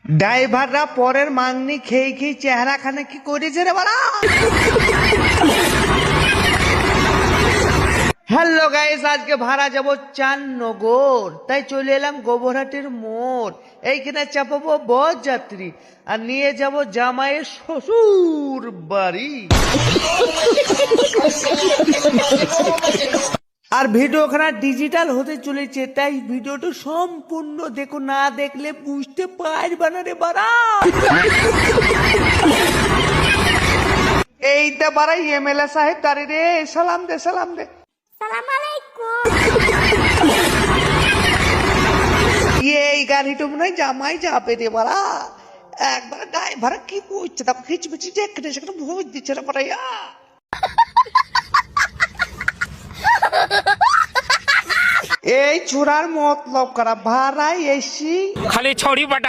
ড্রাইভাররা পরের মাংনি খেয়ে খেয়ে চেহারা খানে কি করেছে রে বাড়া। হ্যালো গাইস, আজকে ভাড়া যাব চাননগর, তাই চলে এলাম গোবরহাটের মোড়। এইখানে চাপাবো বরযাত্রী আর নিয়ে যাব জামাইয়ের শ্বশুর বাড়ি। আর ভিডিওখানা ডিজিটাল হতে চলেছে, তাই ভিডিওটা সম্পূর্ণ দেখো, না দেখলে বুঝতে পারবে না রে বাড়া। এইটা বাড়াই এমএলএ সাহেব দাঁড়িয়ে রে, সালাম দে সালাম দে। সালাম আলাইকুম। এই গাড়িটা মনে হয় জামাই যাবে রে বাড়া। একবার ড্রাইভার কি করছে, তাকে খিচমিচি দেখে সেখানে ভোজ দিচ্ছে রে বাড়াইয়া। এই ছোড়ার মতলব করা ভাড়াই এসি খালি ছড়ি বাটা।